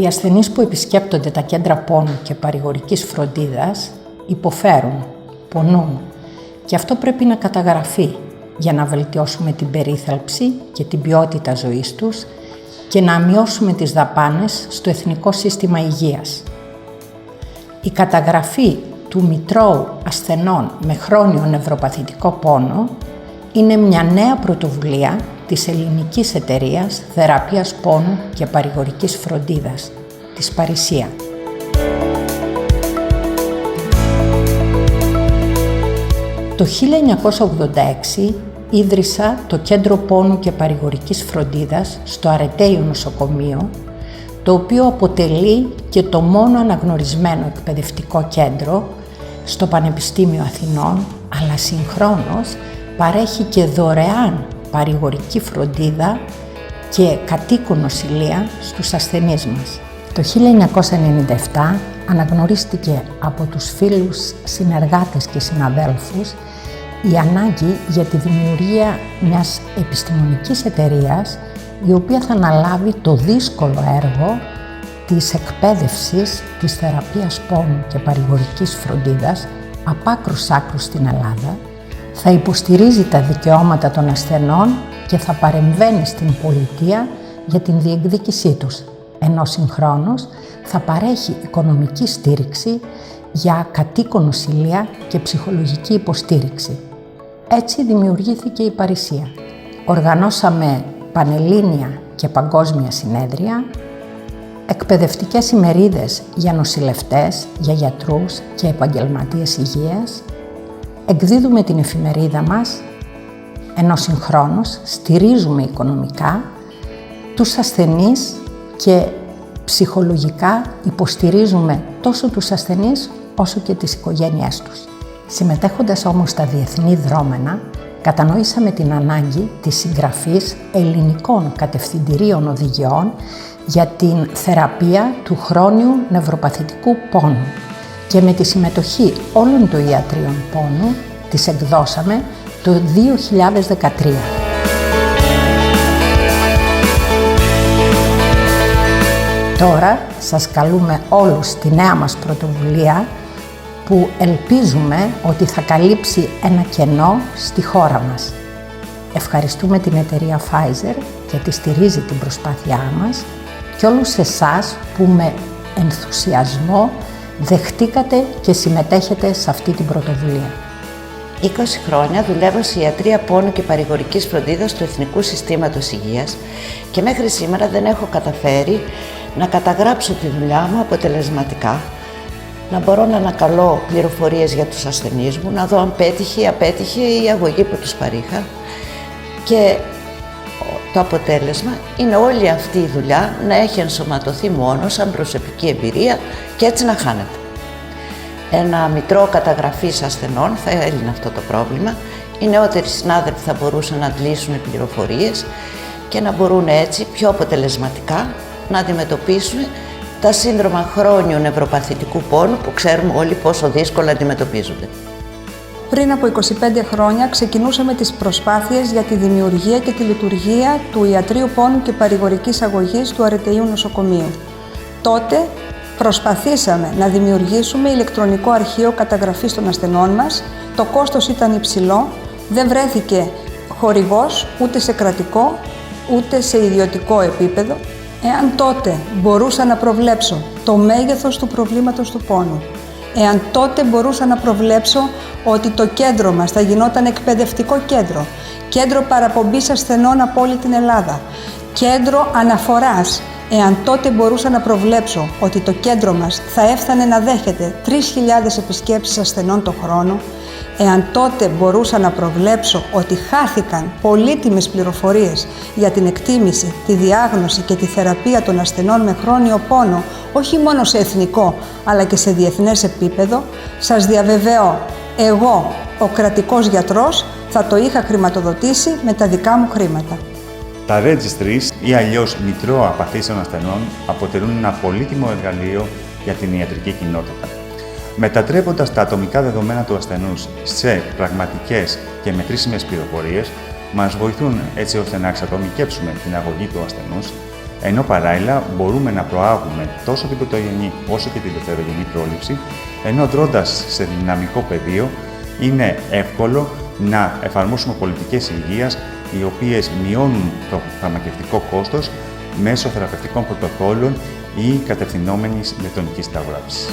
Οι ασθενείς που επισκέπτονται τα κέντρα πόνου και παρηγορικής φροντίδας υποφέρουν, πονούν και αυτό πρέπει να καταγραφεί για να βελτιώσουμε την περίθαλψη και την ποιότητα ζωής τους και να μειώσουμε τις δαπάνες στο Εθνικό Σύστημα Υγείας. Η καταγραφή του Μητρώου Ασθενών με χρόνιο νευροπαθητικό πόνο είναι μια νέα πρωτοβουλία της ελληνικής εταιρείας θεραπείας πόνου και παρηγορικής φροντίδας, της Παρισία. Το 1986 ίδρυσα το Κέντρο Πόνου και Παρηγορικής Φροντίδας στο Αρετέιο Νοσοκομείο, το οποίο αποτελεί και το μόνο αναγνωρισμένο εκπαιδευτικό κέντρο στο Πανεπιστήμιο Αθηνών, αλλά συγχρόνως παρέχει και δωρεάν παρηγορική φροντίδα και κατοίκου νοσηλεία στους ασθενείς μας. Το 1997 αναγνωρίστηκε από τους φίλους συνεργάτες και συναδέλφους η ανάγκη για τη δημιουργία μιας επιστημονικής εταιρείας η οποία θα αναλάβει το δύσκολο έργο της εκπαίδευσης της θεραπείας πόνου και παρηγορικής φροντίδας απ' άκρους άκρους στην Ελλάδα, θα υποστηρίζει τα δικαιώματα των ασθενών και θα παρεμβαίνει στην πολιτεία για την διεκδίκησή τους, ενώ συγχρόνως θα παρέχει οικονομική στήριξη για κατοίκο νοσηλεία και ψυχολογική υποστήριξη. Έτσι δημιουργήθηκε η Παρισία. Οργανώσαμε πανελλήνια και παγκόσμια συνέδρια, εκπαιδευτικές ημερίδες για νοσηλευτές, για γιατρούς και επαγγελματίες υγείας, εκδίδουμε την εφημερίδα μας, ενώ συγχρόνως στηρίζουμε οικονομικά τους ασθενείς και ψυχολογικά υποστηρίζουμε τόσο τους ασθενείς όσο και τις οικογένειές τους. Συμμετέχοντας όμως στα διεθνή δρόμενα, κατανοήσαμε την ανάγκη της συγγραφής ελληνικών κατευθυντηρίων οδηγιών για την θεραπεία του χρόνιου νευροπαθητικού πόνου και με τη συμμετοχή όλων των ιατρίων πόνου τις εκδώσαμε το 2013. Τώρα σας καλούμε όλους στη νέα μας πρωτοβουλία που ελπίζουμε ότι θα καλύψει ένα κενό στη χώρα μας. Ευχαριστούμε την εταιρεία Pfizer γιατί στηρίζει την προσπάθειά μας και όλους εσάς που με ενθουσιασμό δεχτήκατε και συμμετέχετε σε αυτή την πρωτοβουλία. 20 χρόνια δουλεύω σε ιατρία πόνου και παρηγορικής φροντίδας του Εθνικού Συστήματος Υγείας και μέχρι σήμερα δεν έχω καταφέρει να καταγράψω τη δουλειά μου αποτελεσματικά, να μπορώ να ανακαλώ πληροφορίες για τους ασθενείς μου, να δω αν πέτυχε ή απέτυχε η αγωγή που τους παρήχα και το αποτέλεσμα είναι όλη αυτή η δουλειά να έχει ενσωματωθεί μόνο σαν προσωπική εμπειρία και έτσι να χάνεται. Ένα μητρό καταγραφής ασθενών θα έλυνε αυτό το πρόβλημα. Οι νεότεροι συνάδελφοι θα μπορούσαν να αντλήσουν πληροφορίες και να μπορούν έτσι πιο αποτελεσματικά να αντιμετωπίσουν τα σύνδρομα χρόνιου νευροπαθητικού πόνου που ξέρουμε όλοι πόσο δύσκολα αντιμετωπίζονται. Πριν από 25 χρόνια ξεκινούσαμε τις προσπάθειες για τη δημιουργία και τη λειτουργία του Ιατρείου Πόνου και Παρηγορικής Αγωγής του Αρετείου Νοσοκομείου. Τότε προσπαθήσαμε να δημιουργήσουμε ηλεκτρονικό αρχείο καταγραφής των ασθενών μας. Το κόστος ήταν υψηλό, δεν βρέθηκε χορηγός ούτε σε κρατικό ούτε σε ιδιωτικό επίπεδο. Εάν τότε μπορούσα να προβλέψω το μέγεθος του προβλήματος του πόνου, εάν τότε μπορούσα να προβλέψω ότι το κέντρο μας θα γινόταν εκπαιδευτικό κέντρο, κέντρο παραπομπής ασθενών από όλη την Ελλάδα, κέντρο αναφοράς, εάν τότε μπορούσα να προβλέψω ότι το κέντρο μας θα έφτανε να δέχεται 3.000 επισκέψεις ασθενών το χρόνο, εάν τότε μπορούσα να προβλέψω ότι χάθηκαν πολύτιμες πληροφορίες για την εκτίμηση, τη διάγνωση και τη θεραπεία των ασθενών με χρόνιο πόνο, όχι μόνο σε εθνικό αλλά και σε διεθνές επίπεδο, σας διαβεβαιώ, εγώ, ο κρατικός γιατρός, θα το είχα χρηματοδοτήσει με τα δικά μου χρήματα. Τα registries ή αλλιώς μητρώα παθήσεων ασθενών αποτελούν ένα πολύτιμο εργαλείο για την ιατρική κοινότητα. Μετατρέποντας τα ατομικά δεδομένα του ασθενούς σε πραγματικές και μετρήσιμες πληροφορίες, μας βοηθούν έτσι ώστε να εξατομικεύσουμε την αγωγή του ασθενούς, Ενώ παράλληλα μπορούμε να προάγουμε τόσο την πρωτογενή όσο και την δευτερογενή πρόληψη, ενώ δρώντας σε δυναμικό πεδίο είναι εύκολο να εφαρμόσουμε πολιτικές υγείας οι οποίες μειώνουν το φαρμακευτικό κόστος μέσω θεραπευτικών πρωτοκόλων ή κατευθυνόμενης ηλεκτρονικής ταγογράφησης.